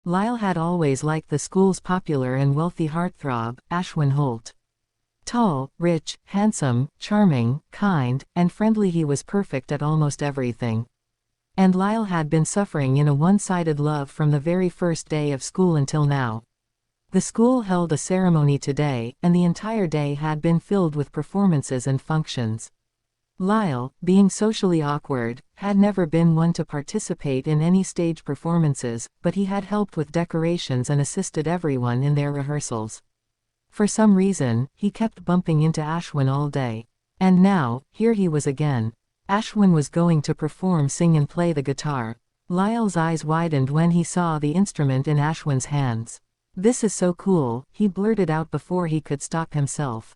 Lyle had always liked the school's popular and wealthy heartthrob, Ashwin Holt. Tall, rich, handsome, charming, kind, and friendly, he was perfect at almost everything. And Lyle had been suffering in a one-sided love from the very first day of school until now. The school held a ceremony today, and the entire day had been filled with performances and functions. Lyle, being socially awkward, had never been one to participate in any stage performances, but he had helped with decorations and assisted everyone in their rehearsals. For some reason, he kept bumping into Ashwin all day. And now, here he was again. Ashwin was going to perform, sing and play the guitar. Lyall's eyes widened when he saw the instrument in Ashwin's hands. "This is so cool," he blurted out before he could stop himself.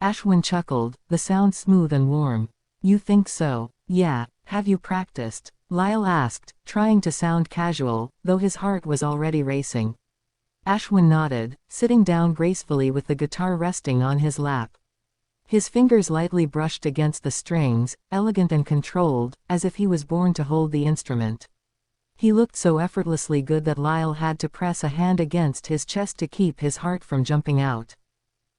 Ashwin chuckled, the sound smooth and warm. "You think so? Yeah. Have you practiced?" Lyall asked, trying to sound casual, though his heart was already racing. Ashwin nodded, sitting down gracefully with the guitar resting on his lap. His fingers lightly brushed against the strings, elegant and controlled, as if he was born to hold the instrument. He looked so effortlessly good that Lyall had to press a hand against his chest to keep his heart from jumping out.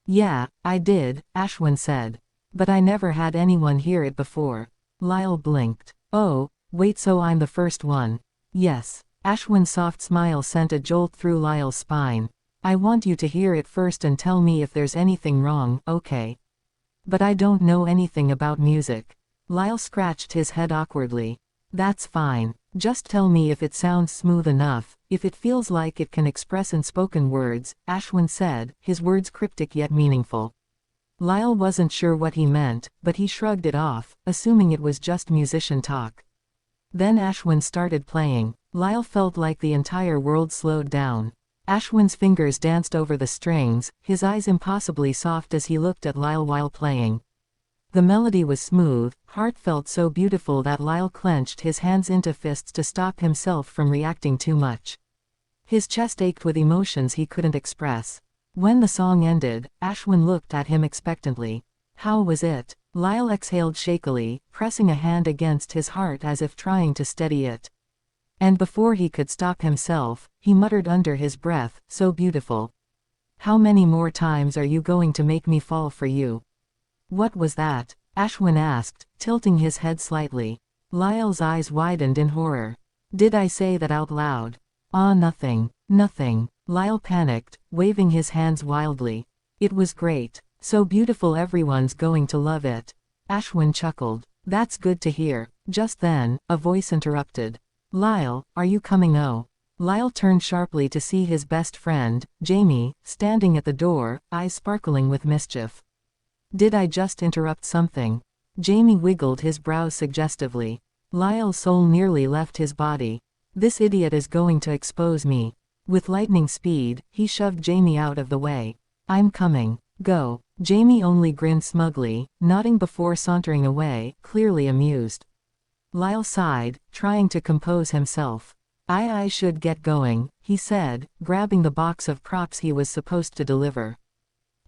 "Yeah, I did," Ashwin said. "But I never had anyone hear it before." Lyall blinked. "Oh, wait, so I'm the first one?" "Yes." Ashwin's soft smile sent a jolt through Lyall's spine. "I want you to hear it first and tell me if there's anything wrong, okay? But I don't know anything about music." Lyall scratched his head awkwardly. "That's fine. Just tell me if it sounds smooth enough, if it feels like it can express in spoken words," Ashwin said, his words cryptic yet meaningful. Lyall wasn't sure what he meant, but he shrugged it off, assuming it was just musician talk. Then Ashwin started playing. Lyall felt like the entire world slowed down. Ashwin's fingers danced over the strings, his eyes impossibly soft as he looked at Lyall while playing. The melody was smooth, heartfelt, so beautiful that Lyall clenched his hands into fists to stop himself from reacting too much. His chest ached with emotions he couldn't express. When the song ended, Ashwin looked at him expectantly. "How was it?" Lyall exhaled shakily, pressing a hand against his heart as if trying to steady it. And before he could stop himself, he muttered under his breath, "So beautiful. How many more times are you going to make me fall for you?" "What was that?" Ashwin asked, tilting his head slightly. Lyall's eyes widened in horror. "Did I say that out loud?" "Ah, nothing. Nothing." Lyall panicked, waving his hands wildly. "It was great. So beautiful, everyone's going to love it." Ashwin chuckled. "That's good to hear." Just then, a voice interrupted. "Lyall, are you coming?" "Oh." Lyall turned sharply to see his best friend, Jamie, standing at the door, eyes sparkling with mischief. "Did I just interrupt something?" Jamie wiggled his brows suggestively. Lyall's soul nearly left his body. "This idiot is going to expose me." With lightning speed, he shoved Jamie out of the way. "I'm coming. Go." Jamie only grinned smugly, nodding before sauntering away, clearly amused. Lyall sighed, trying to compose himself. I should get going," he said, grabbing the box of props he was supposed to deliver.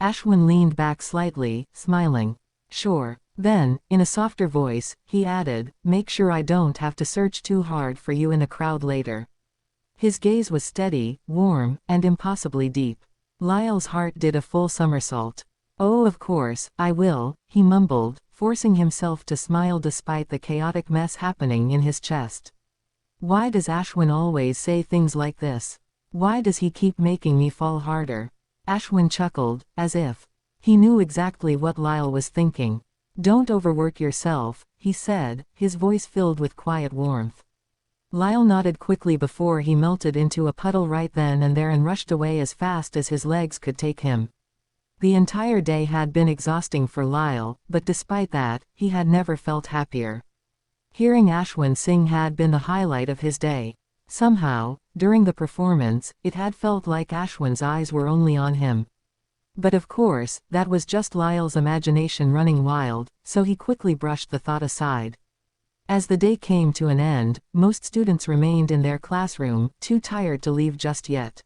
Ashwin leaned back slightly, smiling. "Sure." Then, in a softer voice, he added, "Make sure I don't have to search too hard for you in the crowd later." His gaze was steady, warm, and impossibly deep. Lyall's heart did a full somersault. "Oh, of course, I will," he mumbled, forcing himself to smile despite the chaotic mess happening in his chest. Why does Ashwin always say things like this? Why does he keep making me fall harder? Ashwin chuckled, as if he knew exactly what Lyall was thinking. "Don't overwork yourself," he said, his voice filled with quiet warmth. Lyall nodded quickly before he melted into a puddle right then and there and rushed away as fast as his legs could take him. The entire day had been exhausting for Lyall, but despite that, he had never felt happier. Hearing Ashwin sing had been the highlight of his day. Somehow, during the performance, it had felt like Ashwin's eyes were only on him. But of course, that was just Lyall's imagination running wild, so he quickly brushed the thought aside. As the day came to an end, most students remained in their classroom, too tired to leave just yet.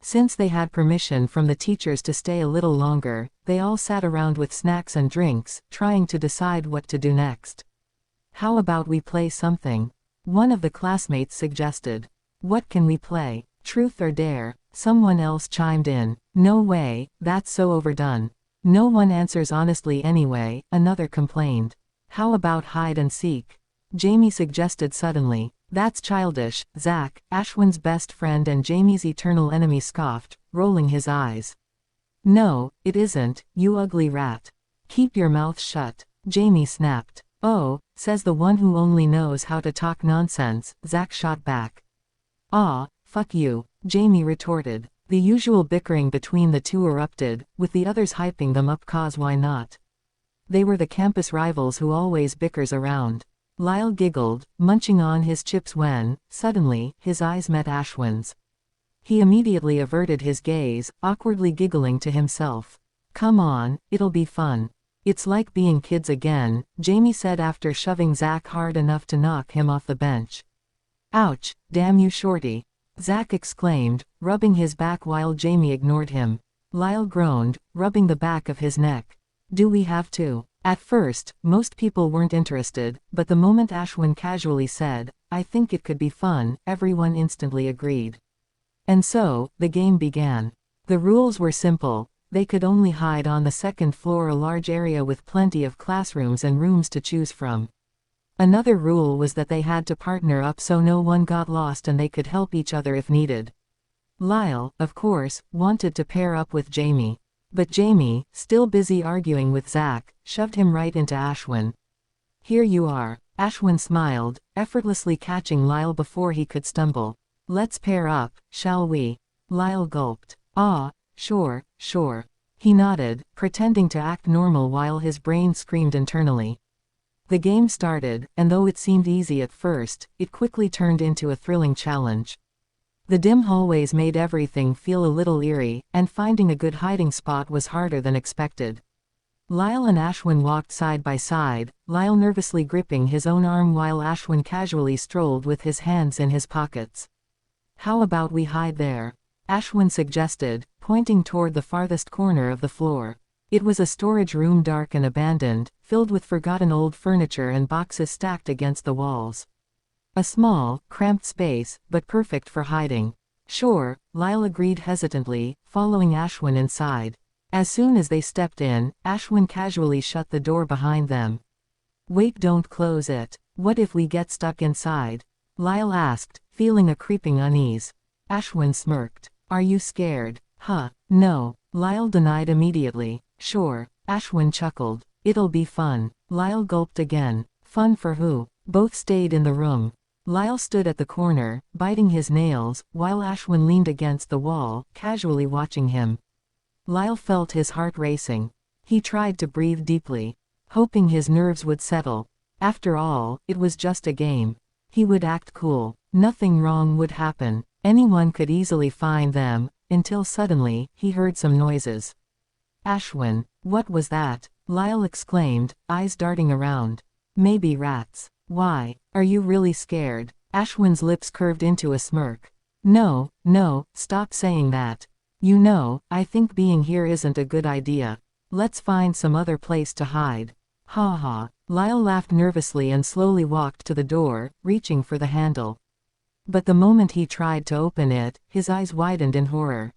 Since they had permission from the teachers to stay a little longer, they all sat around with snacks and drinks, trying to decide what to do next. "How about we play something?" one of the classmates suggested. "What can we play?" Truth or dare? Someone else chimed in. No way, that's so overdone. No one answers honestly anyway, another complained. How about hide and seek? Jamie suggested suddenly. That's childish, Zach, Ashwin's best friend and Jamie's eternal enemy, scoffed, rolling his eyes. No, it isn't, you ugly rat. Keep your mouth shut, Jamie snapped. Oh, says the one who only knows how to talk nonsense, Zach shot back. Ah, fuck you, Jamie retorted. The usual bickering between the two erupted, with the others hyping them up cause why not? They were the campus rivals who always bickers around. Lyle giggled, munching on his chips when, suddenly, his eyes met Ashwin's. He immediately averted his gaze, awkwardly giggling to himself. Come on, it'll be fun. It's like being kids again, Jamie said after shoving Zach hard enough to knock him off the bench. Ouch, damn you shorty, Zach exclaimed, rubbing his back while Jamie ignored him. Lyle groaned, rubbing the back of his neck. Do we have to? At first, most people weren't interested, but the moment Ashwin casually said, I think it could be fun, everyone instantly agreed. And so, the game began. The rules were simple. They could only hide on the second floor, a large area with plenty of classrooms and rooms to choose from. Another rule was that they had to partner up so no one got lost and they could help each other if needed. Lyle, of course, wanted to pair up with Jamie. But Jamie, still busy arguing with Zach, shoved him right into Ashwin. Here you are. Ashwin smiled, effortlessly catching Lyle before he could stumble. Let's pair up, shall we? Lyle gulped. Ah, sure. He nodded, pretending to act normal while his brain screamed internally. The game started, and though it seemed easy at first, it quickly turned into a thrilling challenge. The dim hallways made everything feel a little eerie, and finding a good hiding spot was harder than expected. Lyle and Ashwin walked side by side, Lyle nervously gripping his own arm while Ashwin casually strolled with his hands in his pockets. How about we hide there? Ashwin suggested, pointing toward the farthest corner of the floor. It was a storage room, dark and abandoned, filled with forgotten old furniture and boxes stacked against the walls. A small, cramped space, but perfect for hiding. Sure, Lyle agreed hesitantly, following Ashwin inside. As soon as they stepped in, Ashwin casually shut the door behind them. Wait, don't close it. What if we get stuck inside? Lyle asked, feeling a creeping unease. Ashwin smirked. Are you scared? Huh, no. Lyle denied immediately. Sure. Ashwin chuckled. It'll be fun. Lyle gulped again. Fun for who? Both stayed in the room. Lyle stood at the corner, biting his nails, while Ashwin leaned against the wall, casually watching him. Lyle felt his heart racing. He tried to breathe deeply, hoping his nerves would settle. After all, it was just a game. He would act cool. Nothing wrong would happen. Anyone could easily find them, until suddenly, he heard some noises. Ashwin, what was that? Lyle exclaimed, eyes darting around. Maybe rats. Why? Are you really scared? Ashwin's lips curved into a smirk. No, stop saying that. You know, I think being here isn't a good idea. Let's find some other place to hide. Ha ha. Lyle laughed nervously and slowly walked to the door, reaching for the handle. But the moment he tried to open it, his eyes widened in horror.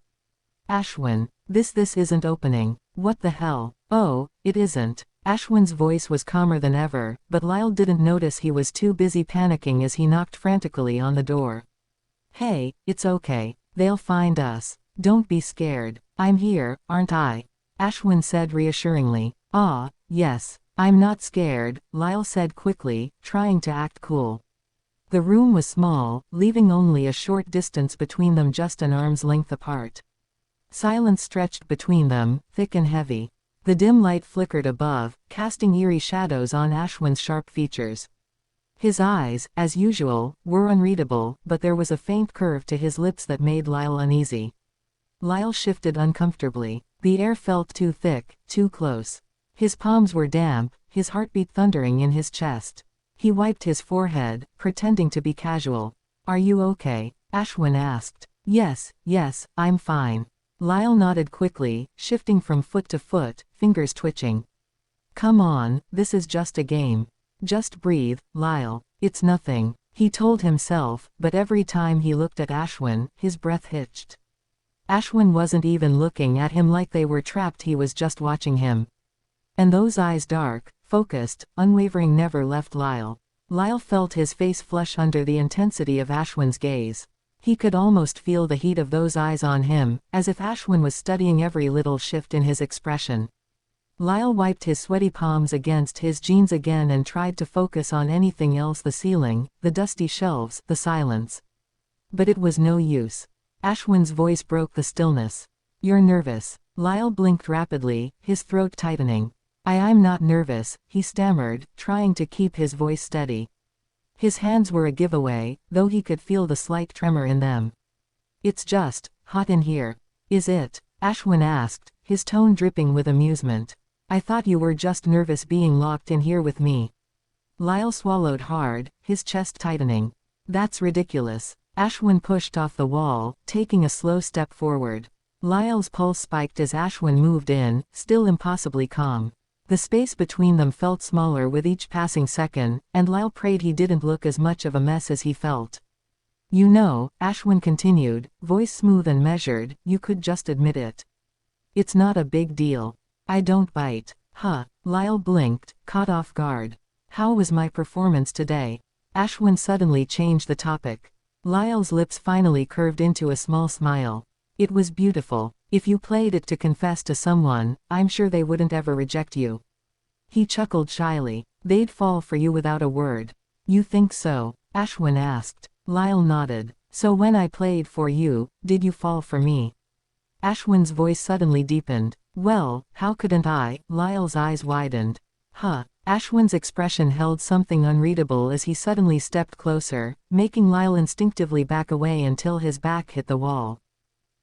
Ashwin, this isn't opening. What the hell? Oh, it isn't. Ashwin's voice was calmer than ever, but Lyle didn't notice he was too busy panicking as he knocked frantically on the door. Hey, it's okay. They'll find us. Don't be scared. I'm here, aren't I? Ashwin said reassuringly. Ah, yes. I'm not scared, Lyle said quickly, trying to act cool. The room was small, leaving only a short distance between them, just an arm's length apart. Silence stretched between them, thick and heavy. The dim light flickered above, casting eerie shadows on Ashwin's sharp features. His eyes, as usual, were unreadable, but there was a faint curve to his lips that made Lyle uneasy. Lyle shifted uncomfortably. The air felt too thick, too close. His palms were damp, his heartbeat thundering in his chest. He wiped his forehead, pretending to be casual. Are you okay? Ashwin asked. Yes, I'm fine. Lyle nodded quickly, shifting from foot to foot, fingers twitching. Come on, this is just a game. Just breathe, Lyle. It's nothing. he told himself, but every time he looked at Ashwin, his breath hitched. Ashwin wasn't even looking at him like they were trapped, he was just watching him. And those eyes, dark, focused, unwavering, never left Lyall. Lyall felt his face flush under the intensity of Ashwin's gaze. He could almost feel the heat of those eyes on him, as if Ashwin was studying every little shift in his expression. Lyall wiped his sweaty palms against his jeans again and tried to focus on anything else: the ceiling, the dusty shelves, the silence. But it was no use. Ashwin's voice broke the stillness. "You're nervous." Lyall blinked rapidly, his throat tightening. I'm not nervous," he stammered, trying to keep his voice steady. His hands were a giveaway, though he could feel the slight tremor in them. "It's just hot in here." "Is it?" Ashwin asked, his tone dripping with amusement. "I thought you were just nervous being locked in here with me." Lyall swallowed hard, his chest tightening. "That's ridiculous." Ashwin pushed off the wall, taking a slow step forward. Lyall's pulse spiked as Ashwin moved in, still impossibly calm. The space between them felt smaller with each passing second, and Lyall prayed he didn't look as much of a mess as he felt. "You know," Ashwin continued, voice smooth and measured, "you could just admit it. It's not a big deal. I don't bite." "Huh." Lyall blinked, caught off guard. "How was my performance today?" Ashwin suddenly changed the topic. Lyall's lips finally curved into a small smile. "It was beautiful. If you played it to confess to someone, I'm sure they wouldn't ever reject you." He chuckled shyly. "They'd fall for you without a word." "You think so?" Ashwin asked. Lyall nodded. "So when I played for you, did you fall for me?" Ashwin's voice suddenly deepened. "Well, how couldn't I?" Lyall's eyes widened. "Huh." Ashwin's expression held something unreadable as he suddenly stepped closer, making Lyall instinctively back away until his back hit the wall.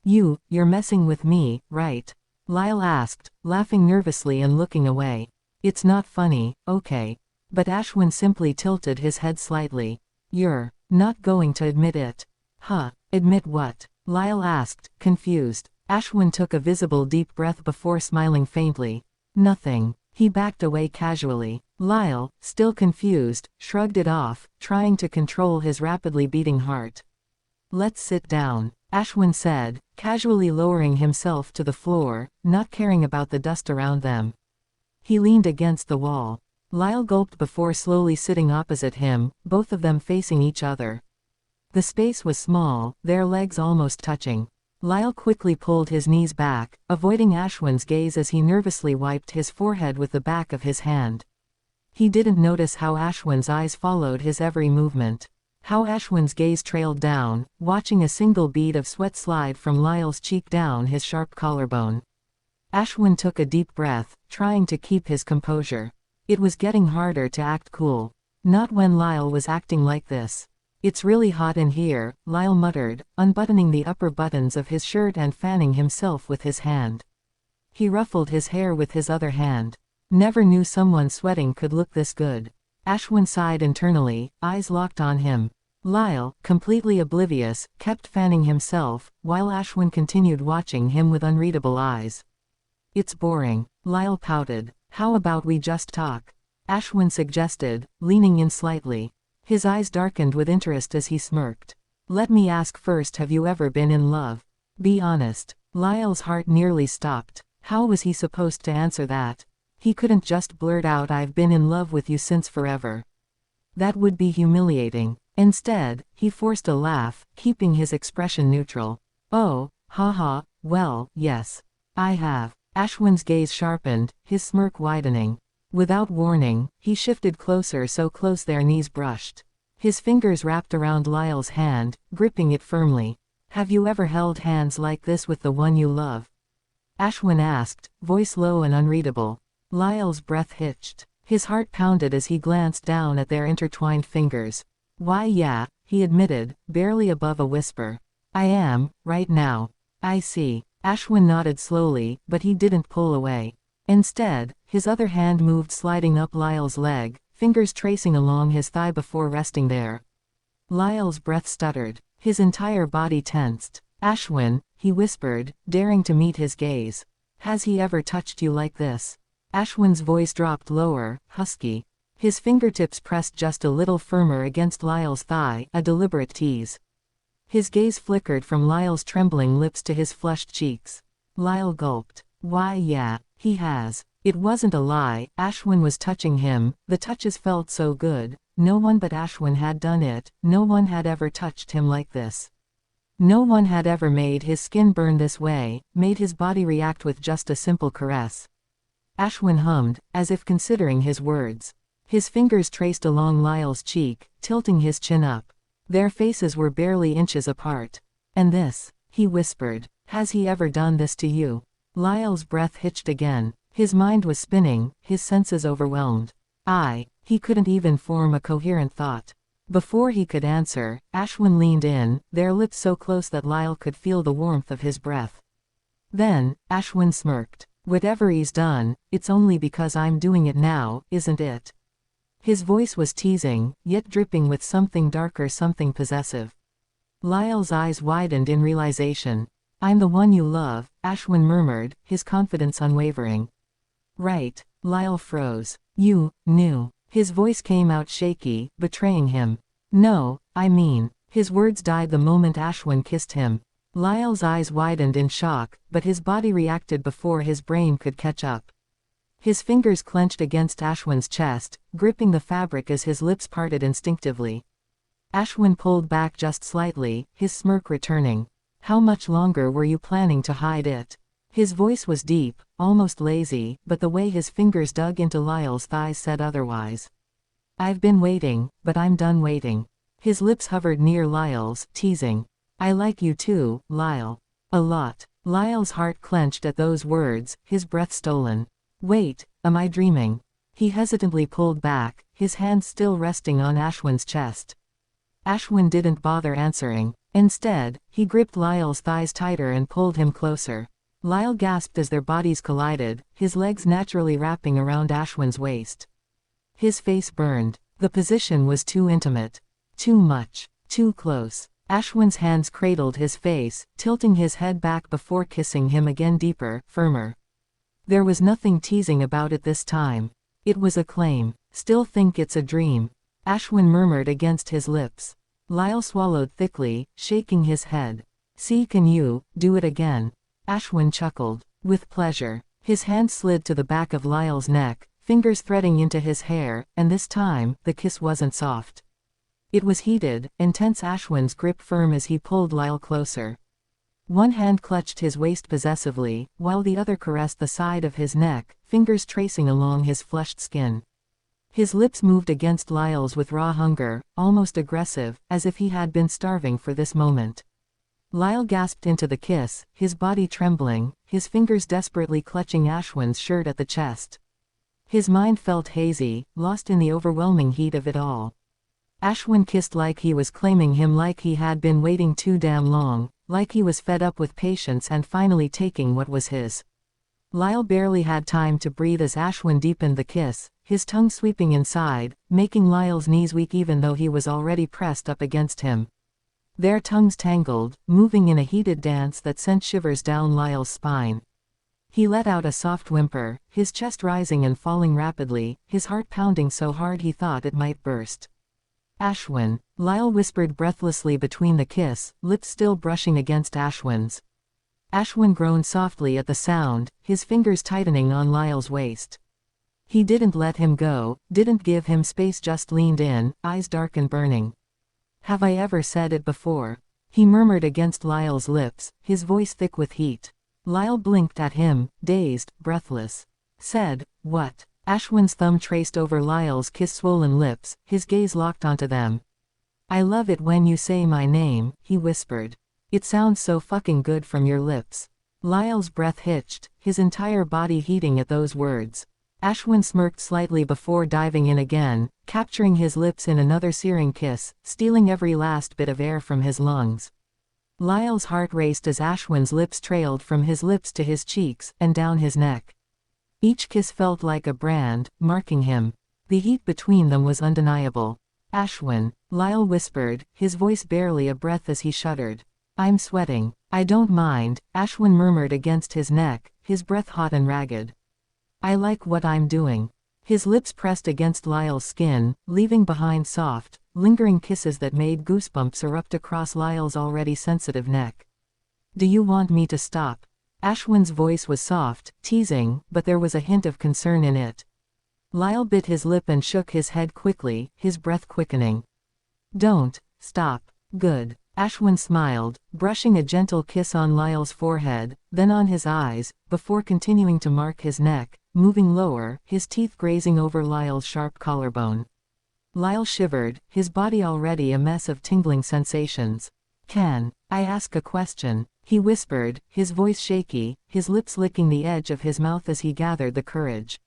You're messing with me, right?" Lyall asked, laughing nervously and looking away. "It's not funny, okay." But Ashwin simply tilted his head slightly. "You're not going to admit it?" "Huh. Admit what?" Lyall asked, confused. Ashwin took a visible deep breath before smiling faintly. "Nothing." He backed away casually. Lyall, still confused, shrugged it off, trying to control his rapidly beating heart. "Let's sit down," Ashwin said, casually lowering himself to the floor, not caring about the dust around them. He leaned against the wall. Lyall gulped before slowly sitting opposite him, both of them facing each other. The space was small, their legs almost touching. Lyall quickly pulled his knees back, avoiding Ashwin's gaze as he nervously wiped his forehead with the back of his hand. He didn't notice how Ashwin's eyes followed his every movement. How Ashwin's gaze trailed down, watching a single bead of sweat slide from Lyall's cheek down his sharp collarbone. Ashwin took a deep breath, trying to keep his composure. It was getting harder to act cool. Not when Lyall was acting like this. "It's really hot in here," Lyall muttered, unbuttoning the upper buttons of his shirt and fanning himself with his hand. He ruffled his hair with his other hand. Never knew someone sweating could look this good. Ashwin sighed internally, eyes locked on him. Lyall, completely oblivious, kept fanning himself, while Ashwin continued watching him with unreadable eyes. "It's boring." Lyall pouted. "How about we just talk?" Ashwin suggested, leaning in slightly. His eyes darkened with interest as he smirked. "Let me ask first, have you ever been in love? Be honest." Lyall's heart nearly stopped. How was he supposed to answer that? He couldn't just blurt out, "I've been in love with you since forever." That would be humiliating. Instead, he forced a laugh, keeping his expression neutral. "Oh, haha, well, yes. I have." Ashwin's gaze sharpened, his smirk widening. Without warning, he shifted closer, so close their knees brushed. His fingers wrapped around Lyall's hand, gripping it firmly. "Have you ever held hands like this with the one you love?" Ashwin asked, voice low and unreadable. Lyall's breath hitched. His heart pounded as he glanced down at their intertwined fingers. "Why, yeah," he admitted, barely above a whisper. "I am, right now." "I see." Ashwin nodded slowly, but he didn't pull away. Instead, his other hand moved, sliding up Lyall's leg, fingers tracing along his thigh before resting there. Lyall's breath stuttered. His entire body tensed. "Ashwin," he whispered, daring to meet his gaze. "Has he ever touched you like this?" Ashwin's voice dropped lower, husky. His fingertips pressed just a little firmer against Lyall's thigh, a deliberate tease. His gaze flickered from Lyall's trembling lips to his flushed cheeks. Lyall gulped. Why yeah, he has. It wasn't a lie, Ashwin was touching him, the touches felt so good. No one but Ashwin had done it, no one had ever touched him like this. No one had ever made his skin burn this way, made his body react with just a simple caress. Ashwin hummed, as if considering his words. His fingers traced along Lyall's cheek, tilting his chin up. Their faces were barely inches apart. And this, he whispered, has he ever done this to you? Lyall's breath hitched again. His mind was spinning, his senses overwhelmed. He couldn't even form a coherent thought. Before he could answer, Ashwin leaned in, their lips so close that Lyall could feel the warmth of his breath. Then, Ashwin smirked. Whatever he's done, it's only because I'm doing it now, isn't it? His voice was teasing, yet dripping with something darker, something possessive. Lyall's eyes widened in realization. I'm the one you love, Ashwin murmured, his confidence unwavering. Right. Lyall froze. You knew. His voice came out shaky, betraying him. No, I mean. His words died the moment Ashwin kissed him. Lyall's eyes widened in shock, but his body reacted before his brain could catch up. His fingers clenched against Ashwin's chest, gripping the fabric as his lips parted instinctively. Ashwin pulled back just slightly, his smirk returning. How much longer were you planning to hide it? His voice was deep, almost lazy, but the way his fingers dug into Lyall's thighs said otherwise. I've been waiting, but I'm done waiting. His lips hovered near Lyall's, teasing. I like you too, Lyall. A lot. Lyall's heart clenched at those words, his breath stolen. Wait, am I dreaming? He hesitantly pulled back, his hands still resting on Ashwin's chest. Ashwin didn't bother answering. Instead, he gripped Lyall's thighs tighter and pulled him closer. Lyall gasped as their bodies collided, his legs naturally wrapping around Ashwin's waist. His face burned. The position was too intimate. Too much. Too close. Ashwin's hands cradled his face, tilting his head back before kissing him again deeper, firmer. There was nothing teasing about it this time. It was a claim. Still think it's a dream? Ashwin murmured against his lips. Lyall swallowed thickly, shaking his head. See, can you do it again? Ashwin chuckled. With pleasure. His hand slid to the back of Lyall's neck, fingers threading into his hair, and this time, the kiss wasn't soft. It was heated, intense. Ashwin's grip firm as he pulled Lyall closer. One hand clutched his waist possessively, while the other caressed the side of his neck, fingers tracing along his flushed skin. His lips moved against Lyall's with raw hunger, almost aggressive, as if he had been starving for this moment. Lyall gasped into the kiss, his body trembling, his fingers desperately clutching Ashwin's shirt at the chest. His mind felt hazy, lost in the overwhelming heat of it all. Ashwin kissed like he was claiming him, like he had been waiting too damn long, like he was fed up with patience and finally taking what was his. Lyall barely had time to breathe as Ashwin deepened the kiss, his tongue sweeping inside, making Lyall's knees weak even though he was already pressed up against him. Their tongues tangled, moving in a heated dance that sent shivers down Lyall's spine. He let out a soft whimper, his chest rising and falling rapidly, his heart pounding so hard he thought it might burst. Ashwin, Lyall whispered breathlessly between the kiss, lips still brushing against Ashwin's. Ashwin groaned softly at the sound, his fingers tightening on Lyall's waist. He didn't let him go, didn't give him space, just leaned in, eyes dark and burning. Have I ever said it before? He murmured against Lyall's lips, his voice thick with heat. Lyall blinked at him, dazed, breathless. Said, what? Ashwin's thumb traced over Lyall's kiss-swollen lips, his gaze locked onto them. I love it when you say my name, he whispered. It sounds so fucking good from your lips. Lyall's breath hitched, his entire body heating at those words. Ashwin smirked slightly before diving in again, capturing his lips in another searing kiss, stealing every last bit of air from his lungs. Lyall's heart raced as Ashwin's lips trailed from his lips to his cheeks, and down his neck. Each kiss felt like a brand, marking him. The heat between them was undeniable. Ashwin, Lyall whispered, his voice barely a breath as he shuddered. I'm sweating. I don't mind, Ashwin murmured against his neck, his breath hot and ragged. I like what I'm doing. His lips pressed against Lyall's skin, leaving behind soft, lingering kisses that made goosebumps erupt across Lyall's already sensitive neck. "Do you want me to stop?" Ashwin's voice was soft, teasing, but there was a hint of concern in it. Lyall bit his lip and shook his head quickly, his breath quickening. "Don't stop." "Good." Ashwin smiled, brushing a gentle kiss on Lyall's forehead, then on his eyes, before continuing to mark his neck, moving lower, his teeth grazing over Lyall's sharp collarbone. Lyall shivered, his body already a mess of tingling sensations. "Can I ask a question?" he whispered, his voice shaky, his lips licking the edge of his mouth as he gathered the courage.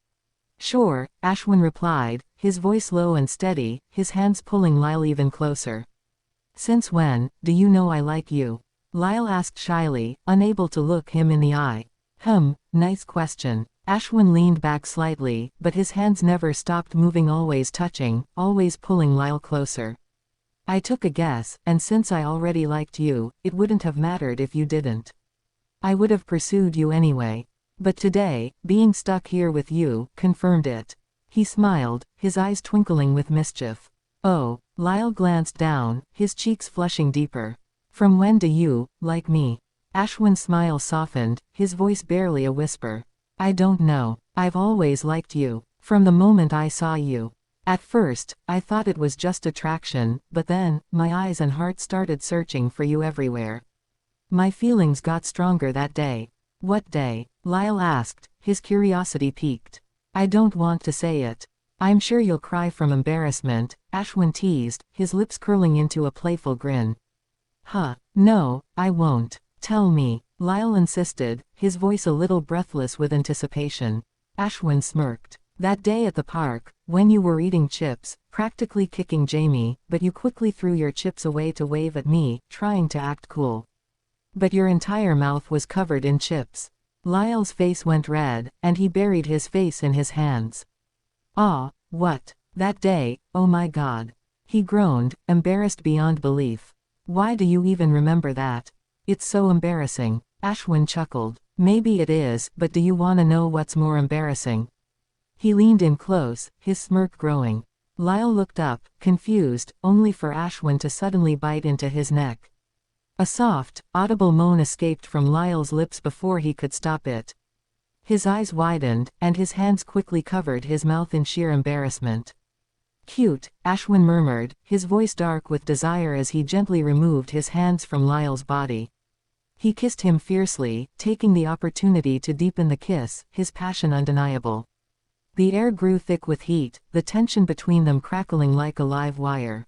"Sure," Ashwin replied, his voice low and steady, his hands pulling Lyall even closer. "Since when do you know I like you?" Lyall asked shyly, unable to look him in the eye. Nice question." Ashwin leaned back slightly, but his hands never stopped moving, always touching, always pulling Lyall closer. "I took a guess, and since I already liked you, it wouldn't have mattered if you didn't. I would have pursued you anyway. But today, being stuck here with you, confirmed it." He smiled, his eyes twinkling with mischief. "Oh." Lyall glanced down, his cheeks flushing deeper. "From when do you like me?" Ashwin's smile softened, his voice barely a whisper. "I don't know. I've always liked you. From the moment I saw you. At first, I thought it was just attraction, but then, my eyes and heart started searching for you everywhere. My feelings got stronger that day." "What day?" Lyall asked, his curiosity piqued. "I don't want to say it. I'm sure you'll cry from embarrassment," Ashwin teased, his lips curling into a playful grin. No, I won't. Tell me," Lyall insisted, his voice a little breathless with anticipation. Ashwin smirked. "That day at the park, when you were eating chips, practically kicking Jamie, but you quickly threw your chips away to wave at me, trying to act cool. But your entire mouth was covered in chips." Lyall's face went red, and he buried his face in his hands. "Ah, what? That day, oh my God." He groaned, embarrassed beyond belief. "Why do you even remember that? It's so embarrassing." Ashwin chuckled. "Maybe it is, but do you want to know what's more embarrassing?" He leaned in close, his smirk growing. Lyall looked up, confused, only for Ashwin to suddenly bite into his neck. A soft, audible moan escaped from Lyall's lips before he could stop it. His eyes widened, and his hands quickly covered his mouth in sheer embarrassment. "Cute," Ashwin murmured, his voice dark with desire as he gently removed his hands from Lyall's body. He kissed him fiercely, taking the opportunity to deepen the kiss, his passion undeniable. The air grew thick with heat, the tension between them crackling like a live wire.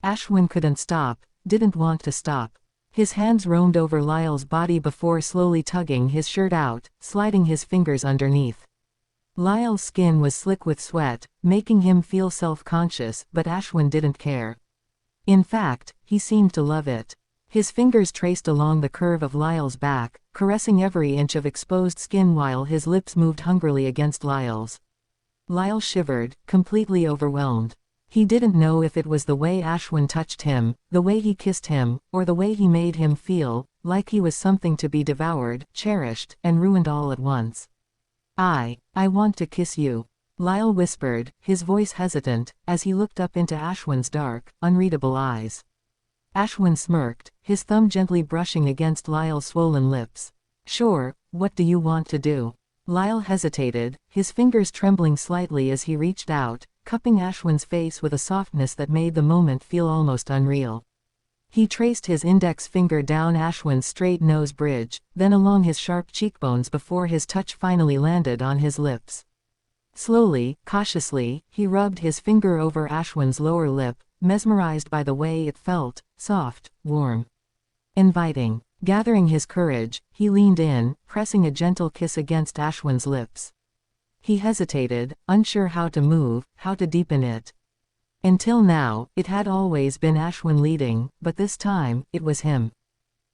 Ashwin couldn't stop, didn't want to stop. His hands roamed over Lyall's body before slowly tugging his shirt out, sliding his fingers underneath. Lyall's skin was slick with sweat, making him feel self-conscious, but Ashwin didn't care. In fact, he seemed to love it. His fingers traced along the curve of Lyall's back, caressing every inch of exposed skin while his lips moved hungrily against Lyall's. Lyall shivered, completely overwhelmed. He didn't know if it was the way Ashwin touched him, the way he kissed him, or the way he made him feel, like he was something to be devoured, cherished, and ruined all at once. I want to kiss you," Lyall whispered, his voice hesitant, as he looked up into Ashwin's dark, unreadable eyes. Ashwin smirked, his thumb gently brushing against Lyall's swollen lips. "Sure, what do you want to do?" Lyall hesitated, his fingers trembling slightly as he reached out, cupping Ashwin's face with a softness that made the moment feel almost unreal. He traced his index finger down Ashwin's straight nose bridge, then along his sharp cheekbones before his touch finally landed on his lips. Slowly, cautiously, he rubbed his finger over Ashwin's lower lip, mesmerized by the way it felt, soft, warm, inviting. Gathering his courage, he leaned in, pressing a gentle kiss against Ashwin's lips. He hesitated, unsure how to move, how to deepen it. Until now, it had always been Ashwin leading, but this time, it was him.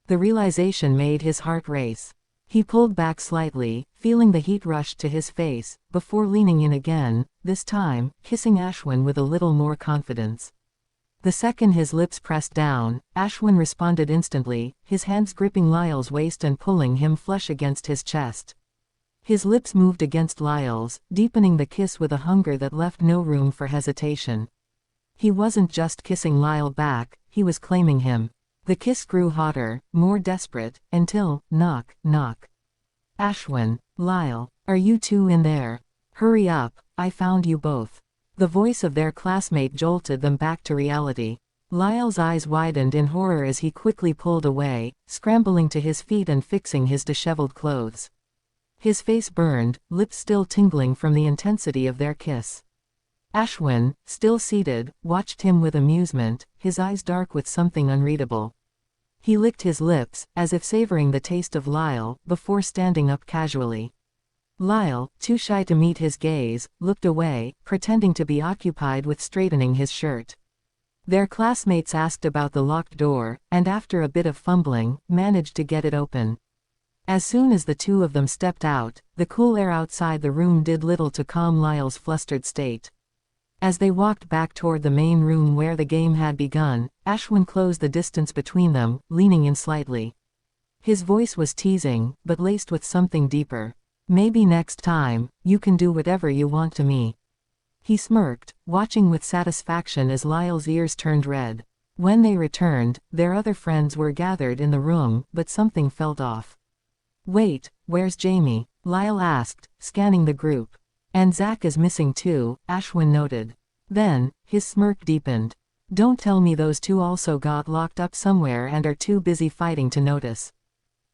The realization made his heart race. He pulled back slightly, feeling the heat rush to his face, before leaning in again, this time, kissing Ashwin with a little more confidence. The second his lips pressed down, Ashwin responded instantly, his hands gripping Lyall's waist and pulling him flush against his chest. His lips moved against Lyalls, deepening the kiss with a hunger that left no room for hesitation. He wasn't just kissing Lyall back, he was claiming him. The kiss grew hotter, more desperate, until, knock, knock. Ashwin. Lyall. Are you two in there? Hurry up, I found you both. The voice of their classmate jolted them back to reality. Lyall's eyes widened in horror as he quickly pulled away, scrambling to his feet and fixing his disheveled clothes. His face burned, lips still tingling from the intensity of their kiss. Ashwin, still seated, watched him with amusement, his eyes dark with something unreadable. He licked his lips, as if savoring the taste of Lyall, before standing up casually. Lyall, too shy to meet his gaze, looked away, pretending to be occupied with straightening his shirt. Their classmates asked about the locked door, and after a bit of fumbling, managed to get it open. As soon as the two of them stepped out, the cool air outside the room did little to calm Lyall's flustered state. As they walked back toward the main room where the game had begun, Ashwin closed the distance between them, leaning in slightly. His voice was teasing, but laced with something deeper. Maybe next time, you can do whatever you want to me. He smirked, watching with satisfaction as Lyall's ears turned red. When they returned, their other friends were gathered in the room, but something felt off. Wait, where's Jamie? Lyall asked, scanning the group. And Zach is missing too, Ashwin noted. Then, his smirk deepened. Don't tell me those two also got locked up somewhere and are too busy fighting to notice.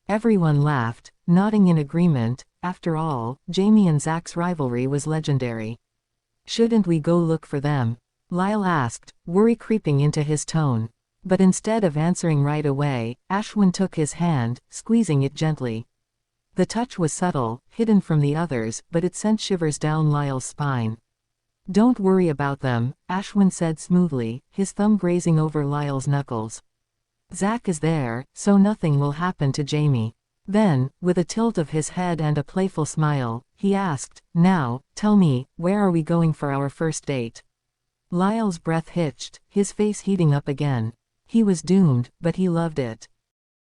Everyone laughed, nodding in agreement. After all, Jamie and Zach's rivalry was legendary. Shouldn't we go look for them? Lyall asked, worry creeping into his tone. But instead of answering right away, Ashwin took his hand, squeezing it gently. The touch was subtle, hidden from the others, but it sent shivers down Lyall's spine. Don't worry about them, Ashwin said smoothly, his thumb grazing over Lyall's knuckles. Zach is there, so nothing will happen to Jamie. Then, with a tilt of his head and a playful smile, he asked, now, tell me, where are we going for our first date? Lyall's breath hitched, his face heating up again. He was doomed, but he loved it.